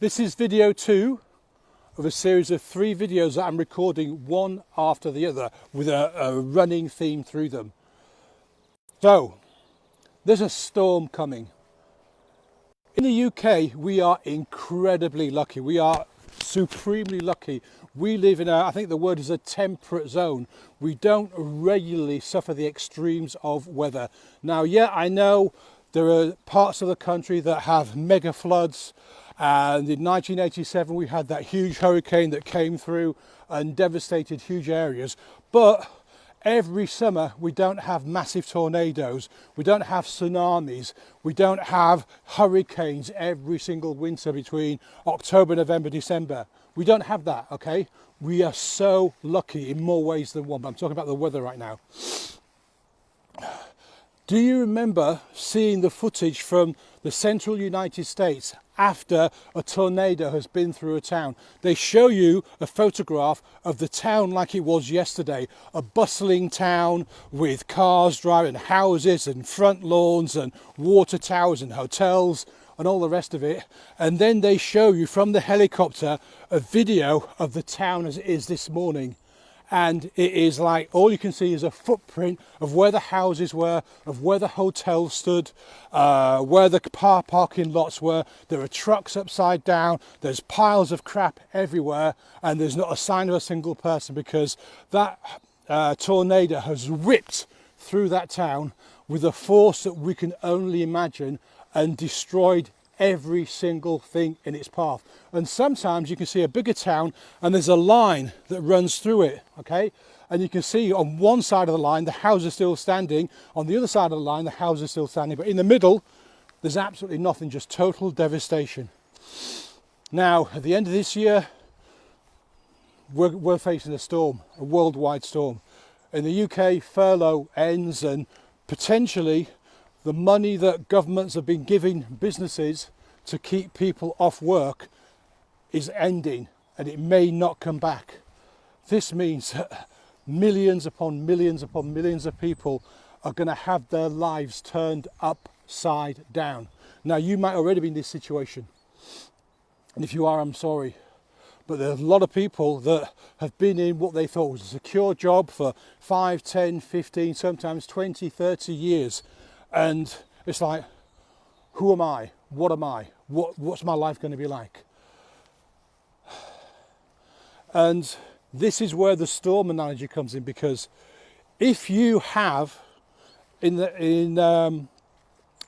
This is video 2 of a series of 3 videos that I'm recording one after the other with a running theme through them. So, there's a storm coming. In the UK, we are incredibly lucky. We are supremely lucky. We live in I think the word is a temperate zone. We don't regularly suffer the extremes of weather. Now, yeah, I know there are parts of the country that have mega floods. And in 1987, we had that huge hurricane that came through and devastated huge areas. But every summer, we don't have massive tornadoes. We don't have tsunamis. We don't have hurricanes every single winter between October, November, December. We don't have that, okay? We are so lucky in more ways than one. But I'm talking about the weather right now. Do you remember seeing the footage from the central United States after a tornado has been through a town? They show you a photograph of the town like it was yesterday, a bustling town with cars driving, houses and front lawns and water towers and hotels and all the rest of it. And then they show you from the helicopter a video of the town as it is this morning. And it is like, all you can see is a footprint of where the houses were, of where the hotels stood, where the car parking lots were. There are trucks upside down, there's piles of crap everywhere, and there's not a sign of a single person because that tornado has whipped through that town with a force that we can only imagine and destroyed every single thing in its path. And sometimes you can see a bigger town and there's a line that runs through it, okay? And you can see on one side of the line the house is still standing, on the other side of the line the house is still standing, but in the middle there's absolutely nothing, just total devastation. Now at the end of this year we're facing a storm, a worldwide storm. In the UK, furlough ends and potentially the money that governments have been giving businesses to keep people off work is ending and it may not come back. This means that millions upon millions upon millions of people are going to have their lives turned upside down. Now, you might already be in this situation, and if you are, I'm sorry. But there's a lot of people that have been in what they thought was a secure job for 5, 10, 15, sometimes 20, 30 years. And it's like, who am I? What am I? What's my life going to be like? And this is where the storm analogy comes in, because if you have in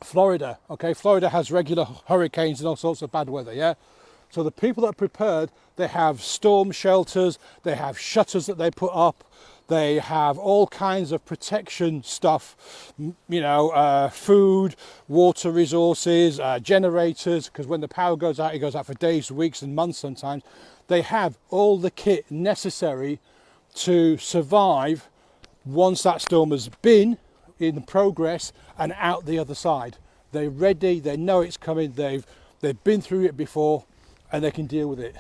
Florida, okay, Florida has regular hurricanes and all sorts of bad weather, yeah? So the people that are prepared, they have storm shelters, they have shutters that they put up, they have all kinds of protection stuff, you know, food, water resources, generators, because when the power goes out, it goes out for days, weeks and months sometimes. They have all the kit necessary to survive once that storm has been in progress and out the other side. They're ready, they know it's coming, they've been through it before and they can deal with it.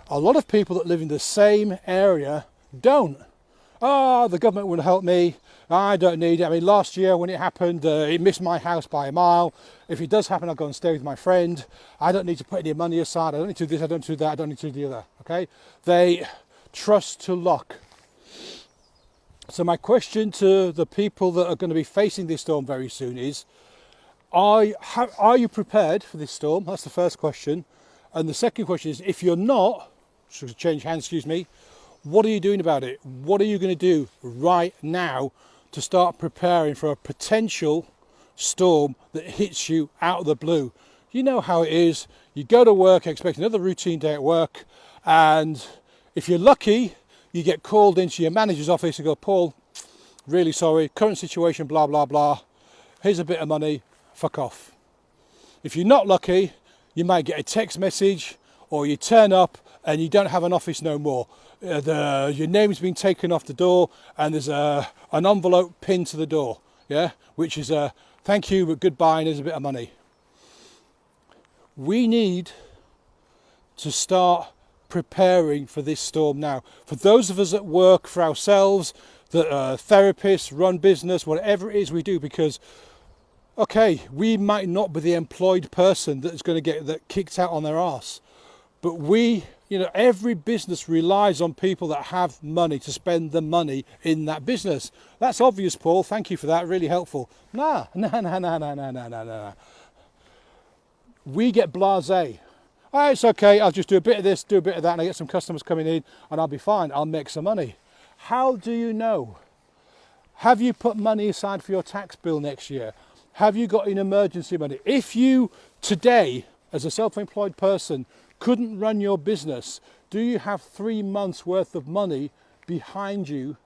A lot of people that live in the same area don't. Oh, the government wouldn't help me. I don't need it. I mean, last year when it happened, it missed my house by a mile. If it does happen, I'll go and stay with my friend. I don't need to put any money aside. I don't need to do this, I don't need to do that, I don't need to do the other, okay? They trust to luck. So my question to the people that are going to be facing this storm very soon is, are you prepared for this storm? That's the first question. And the second question is, if you're not, should change hands, excuse me, what are you doing about it? What are you going to do right now to start preparing for a potential storm that hits you out of the blue? You know how it is. You go to work, expect another routine day at work, and if you're lucky, you get called into your manager's office and go, Paul, really sorry, current situation, blah, blah, blah. Here's a bit of money, fuck off. If you're not lucky, you might get a text message or you turn up and you don't have an office no more. Your name's been taken off the door and there's an envelope pinned to the door, yeah, which is a thank you but goodbye and there's a bit of money. We need to start preparing for this storm now. For those of us that work for ourselves, that are therapists, run business, whatever it is we do, because okay, we might not be the employed person that's going to get that kicked out on their arse. But every business relies on people that have money to spend the money in that business. That's obvious, Paul. Thank you for that. Really helpful. No. We get blasé. Oh, it's okay. I'll just do a bit of this, do a bit of that, and I get some customers coming in, and I'll be fine. I'll make some money. How do you know? Have you put money aside for your tax bill next year? Have you got an emergency money? If you today, as a self-employed person, couldn't run your business, do you have 3 months worth of money behind you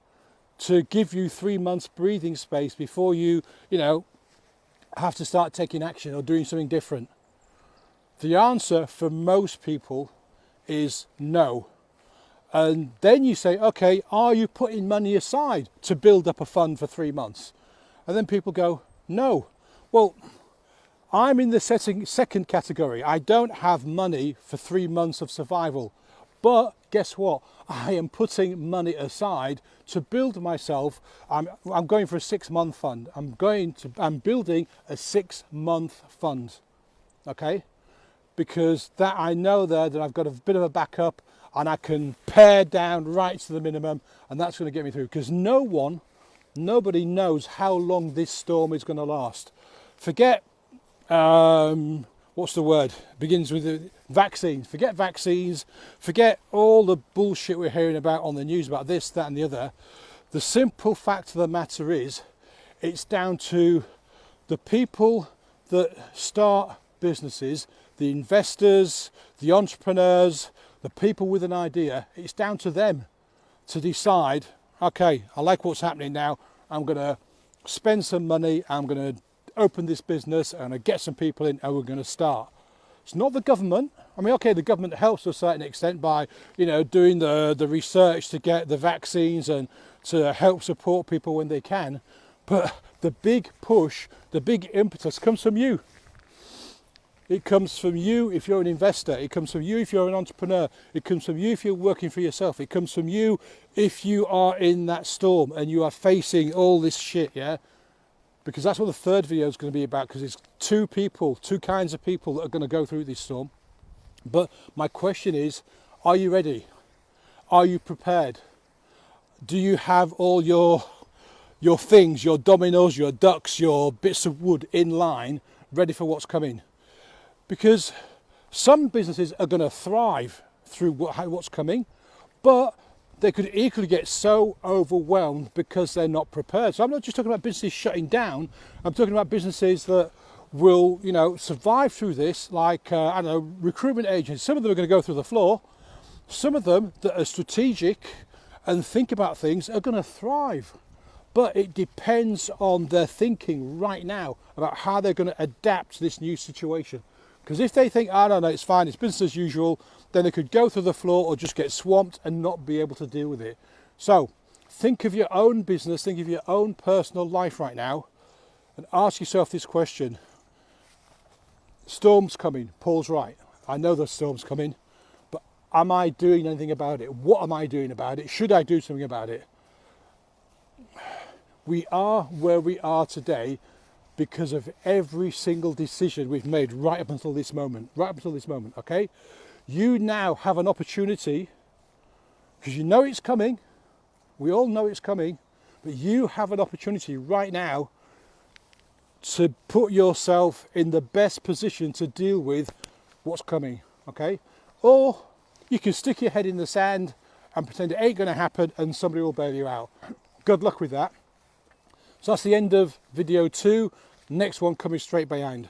to give you 3 months breathing space before you have to start taking action or doing something different? The answer for most people is no. And then you say, okay, are you putting money aside to build up a fund for 3 months? And then people go, no. Well, I'm in the second category. I don't have money for 3 months of survival. But guess what? I am putting money aside to build myself. I'm going for a 6-month fund. I'm building a 6-month fund. Okay? Because that I know that I've got a bit of a backup and I can pare down right to the minimum, and that's going to get me through. Because nobody knows how long this storm is going to last. Forget what's the word? Begins with the vaccines. Forget vaccines. Forget all the bullshit we're hearing about on the news about this, that, and the other. The simple fact of the matter is, it's down to the people that start businesses, the investors, the entrepreneurs, the people with an idea. It's down to them to decide, okay, I like what's happening now. I'm going to spend some money. I'm going to open this business and I get some people in and we're going to start. It's not the government. I mean, okay, the government helps to a certain extent by, doing the research to get the vaccines and to help support people when they can. But the big push, the big impetus comes from you. It comes from you if you're an investor. It comes from you if you're an entrepreneur. It comes from you if you're working for yourself. It comes from you if you are in that storm and you are facing all this shit, yeah? Because that's what the third video is going to be about, because it's two kinds of people that are going to go through this storm. But my question is, are you ready? Are you prepared? Do you have all your things, your dominoes, your ducks, your bits of wood in line, ready for what's coming? Because some businesses are going to thrive through what's coming, but they could equally get so overwhelmed because they're not prepared. So I'm not just talking about businesses shutting down. I'm talking about businesses that will, survive through this, like, recruitment agents. Some of them are going to go through the floor. Some of them that are strategic and think about things are going to thrive. But it depends on their thinking right now about how they're going to adapt to this new situation. Because if they think, no, it's fine, it's business as usual, then they could go through the floor or just get swamped and not be able to deal with it. So think of your own business, think of your own personal life right now, and ask yourself this question. Storm's coming, Paul's right. I know the storm's coming, but am I doing anything about it? What am I doing about it? Should I do something about it? We are where we are today because of every single decision we've made right up until this moment, okay? You now have an opportunity, because you know it's coming, we all know it's coming, but you have an opportunity right now to put yourself in the best position to deal with what's coming, okay? Or you can stick your head in the sand and pretend it ain't gonna happen and somebody will bail you out. Good luck with that. So that's the end of video 2. Next one coming straight behind.